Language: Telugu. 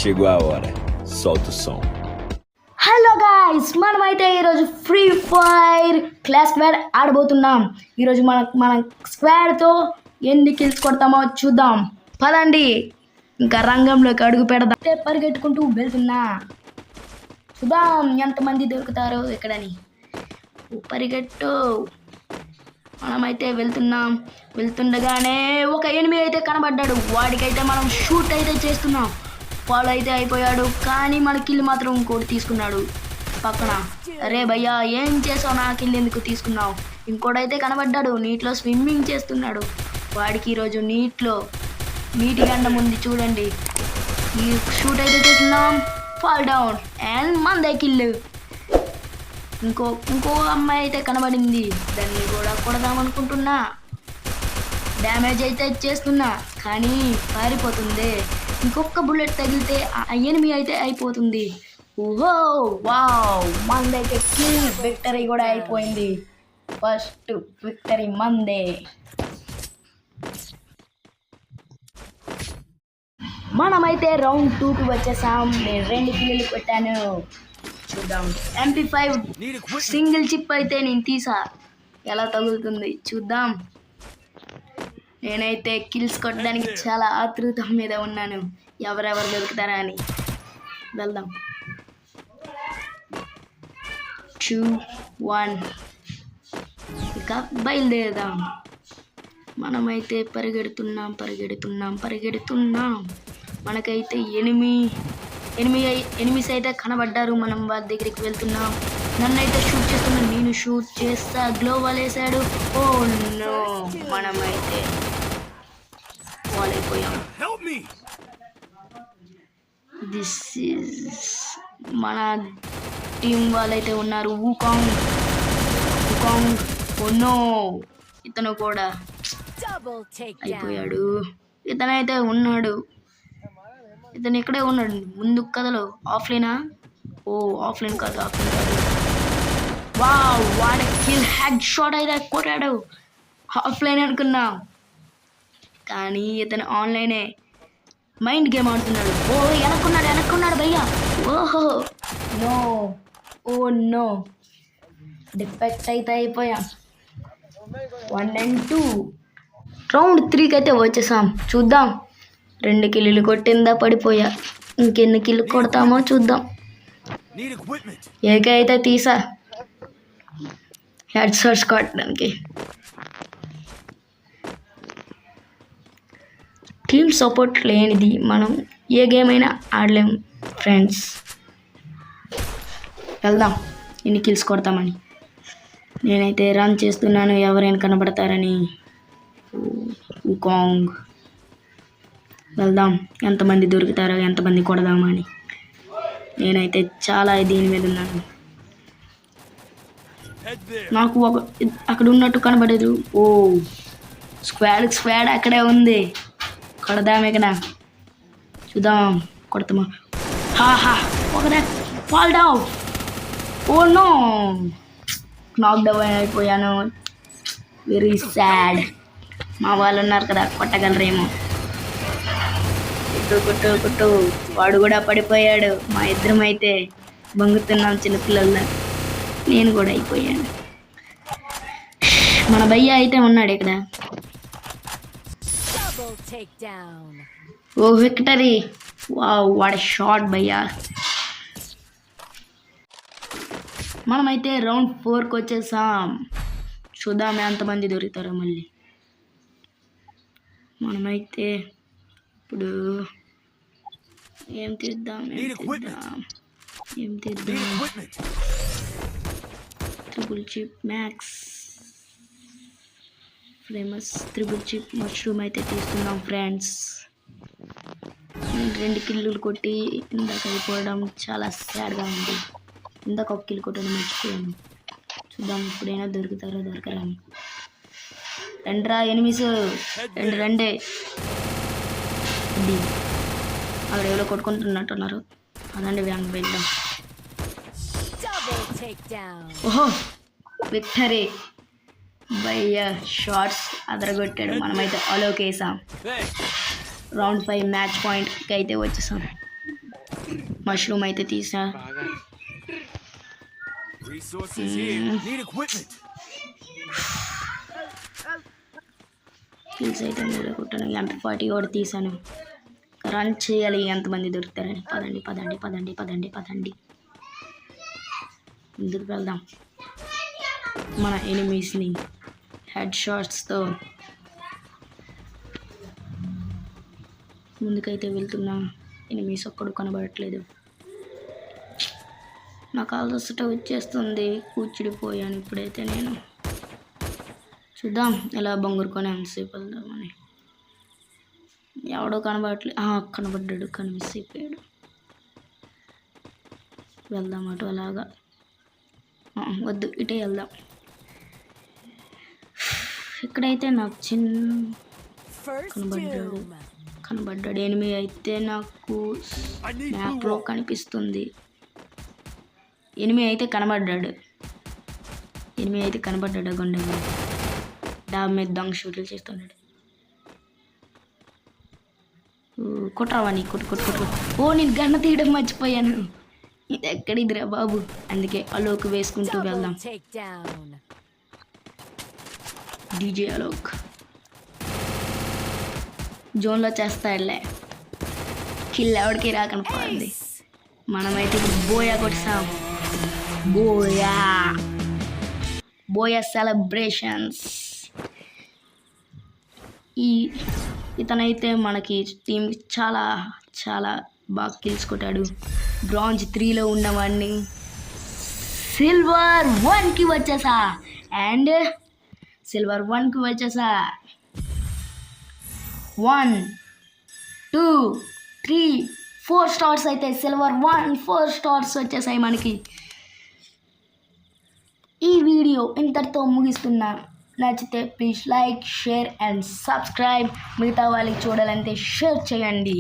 chegou a hora. Solta o som. Hello guys, మనమైతే ఈరోజు ఫ్రీ ఫైర్ క్లాస్ స్క్వాడ్ ఆడబోతున్నాం. ఈరోజు మన స్క్వాడ్తో ఎన్ని కిల్స్ కొడతామో చూద్దాం. పదండి ఇంకా రంగంలోకి అడుగు పెడదాం. పరిగెట్టుకుంటూ వెళ్తున్నా, చూద్దాం ఎంతమంది దొరుకుతారో ఇక్కడని. పరిగెట్టు. మనమైతే వెళ్తుండగానే ఒక ఎనిమి అయితే కనబడ్డాడు. వాడికైతే మనం షూట్ అయితే చేస్తున్నాం. ఫాలో అయితే అయిపోయాడు, కానీ మన కిల్ మాత్రం ఇంకోటి తీసుకున్నాడు పక్కన. అరే భయ్యా, ఏం చేసావు? నా కిల్ ఎందుకు తీసుకున్నావు? ఇంకోటైతే కనబడ్డాడు, నీటిలో స్విమ్మింగ్ చేస్తున్నాడు. వాడికి ఈరోజు నీటి గండం ఉంది చూడండి. ఈ షూట్ అయితే చేస్తున్నాం, ఫాల్ డౌన్ అండ్ మందే కిల్. ఇంకో అమ్మాయి అయితే కనబడింది, దాన్ని కూడా కొడదామనుకుంటున్నా. డ్యామేజ్ అయితే చేస్తున్నా, కానీ పారిపోతుంది. ఇంకొక బుల్లెట్ తగిలితే ఆ ఎనిమి అయితే అయిపోతుంది. ఓహో వావ్, మందైతే కిల్, విక్టరీ కూడా అయిపోయింది. ఫస్ట్ విక్టరీ మందే. మనమైతే రౌండ్ 2కి వచ్చేసాం. నేను 2 కిల్లులు కొట్టాను. చూద్దాం. MP5 సింగిల్ చిప్ అయితే నేను తీసా, ఎలా తగులుతుంది చూద్దాం. నేనైతే కిల్స్ కొట్టడానికి చాలా ఆతృత మీద ఉన్నాను, ఎవరెవరు దొరుకుతారా అని. వెళ్దాం. 2, 1 ఇక బయలుదేరదాం. మనమైతే పరిగెడుతున్నాం. మనకైతే ఎనిమిస్ అయితే కనబడ్డారు. మనం వాళ్ళ దగ్గరికి వెళ్తున్నాం. నన్నైతే షూట్ చేస్తున్నాను, నేను షూట్ చేస్తా. గ్లోవల్ వేసాడు. ఓ నో, మనమైతే ఫాల్ అయిపోయాం. దిస్ ఈజ్ మన టీం వాళ్ళైతే ఉన్నారు. వుకాంగ్. ఓ నో, ఇతను కూడా అయిపోయాడు. ఇతనైతే ఉన్నాడు, ఇతను ఇక్కడే ఉన్నాడు ముందు కథలో. ఆఫ్లైనా? ఓ ఆఫ్లైన్ కాదు. Wow, what kill, head shot అయితే కొట్టాడు. ఆఫ్లైన్ అనుకున్నా, కానీ ఇతను ఆన్లైనే. మైండ్ గేమ్ ఆడుతున్నాడు. ఓ వెనక్కున్నాడు భయ్యా. ఓహో నో, ఓ నో, డిఫెక్ట్ అయితే అయిపోయా. 1 and 2 రౌండ్ 3కి అయితే వచ్చేసాం. చూద్దాం. 2 కిల్లులు కొట్టిందా పడిపోయా. ఇంకెన్ని కిల్లు కొడతామో చూద్దాం. ఏకైతే తీసా హెడ్ షాట్స్ కొట్టడానికి. టీమ్ సపోర్ట్ లేనిది మనం ఏ గేమ్ అయినా ఆడలేం ఫ్రెండ్స్. వెళ్దాం ఎన్ని కిల్స్ కొడతామని. నేనైతే రన్ చేస్తున్నాను, ఎవరైనా కనబడతారని. వుకాంగ్. వెళ్దాం, ఎంతమంది దొరుకుతారో, ఎంతమంది కొడదామని. నేనైతే చాలా దీని మీద ఉన్నాను. నాకు అక్కడ ఉన్నట్టు కనబడదు. ఓ స్క్వాడ్ అక్కడే ఉంది. కొడదాం ఇక్కడ. చూద్దాం, కొడతామా? హాహా, ఒకటే fall down. Oh no, knock down అయిపోయాను. Very sad. మా వాళ్ళు ఉన్నారు కదా, కొట్టగలరేమో. కొట్టు. వాడు కూడా పడిపోయాడు. మా ఇద్దరం అయితే బంగుతున్నాం చిన్నపిల్లల్లో. నేను కూడా అయిపోయాను. మన భయ్య అయితే ఉన్నాడు ఇక్కడ. ఓ విక్టరీ. వావ్, వాట్ షాట్ భయ్యా. మనమైతే రౌండ్ 4కి వచ్చేసాం. చూద్దాం ఎంతమంది దొరుకుతారో మళ్ళీ. మనమైతే ఇప్పుడు ఏం తీద్దాం. Triple chip max famous triple chip mushroom అయితే తీస్తున్నాం ఫ్రెండ్స్. 2 కిల్లులు కొట్టి ఇందాక అయిపోవడం చాలా సాడ్గా ఉంది. ఇందాక 1 కిల్ కొట్టడం మర్చిపోయాను. చూద్దాం ఇప్పుడైనా దొరకరా అని. రెండ్రా ఎనిమిస్, రెండే. అక్కడ ఎవరో కొట్టుకుంటున్నట్టున్నారు. అదండి వ్యాంగ్ వెళ్దాం. ఓహో విక్టరీ. భయ్య షార్ట్స్ అదరగొట్టాడు. మనమైతే అలోకేసాం. రౌండ్ 5 మ్యాచ్ పాయింట్కి అయితే వచ్చేసాం. మష్రూమ్ అయితే తీసా. స్కిల్స్ అయితే మీరు కుట్టాను. MP40 కూడా తీసాను. రన్ చేయాలి ఎంతమంది దొరుకుతారని. పదండి పదండి పదండి పదండి పదండి ముందుకు వెళ్దాం. మన ఎనిమీస్ని హెడ్ షాట్స్తో ముందుకైతే వెళ్తున్నా. ఎనిమీస్ ఒక్కడు కనబడట్లేదు. నాకు ఆల్సట వచ్చేస్తుంది. కూర్చుడిపోయాను ఇప్పుడైతే నేను. చూద్దాం ఎలా బొంగురుకొని ఎంతసేపు వెళ్దామని. ఎవడో కనబడట్లేదు. కనబడ్డాడు, కానీ మిస్ అయిపోయాడు. వెళ్దాం అటు అలాగా. వద్దు, ఇటే వెళ్దాం. ఇక్కడైతే నాకు కనబడ్డాడు ఎనిమి అయితే నాకు మ్యాప్లో కనిపిస్తుంది. ఎనిమి అయితే కనబడ్డాడు గుండె మీద. డాబ్ మీద దొంగ షూట్లు చేస్తున్నాడు. కొట్టరావని కొట్టు. నేను గన్న తీయడం మర్చిపోయాను. ఇది ఎక్కడిదిరా బాబు. అందుకే అలోక్ వేసుకుంటూ వెళ్దాం. డీజే అలోక్ జోన్లో చేస్తాడులే. కిల్ ఎవడికి రాకనిపోయింది. మనమైతే ఇప్పుడు బోయా కొట్టాం. Buoy celebrations. ఇతనైతే మనకి టీం చాలా చాలా బాగా కిల్స్ కొట్టాడు. బ్రాంజ్ 3లో ఉన్నవాడిని సిల్వర్ 1కి వచ్చేసా. అండ్ సిల్వర్ 1కి వచ్చేసా. 1 2 3 4 స్టార్స్ అయితే సిల్వర్ 4 స్టార్స్ వచ్చేసాయి మనకి. ఈ వీడియో ఇంతటితో ముగిస్తున్నా. నచ్చితే please like, share and subscribe. మిగతా వాళ్ళకి చూడాలంటే షేర్ చేయండి.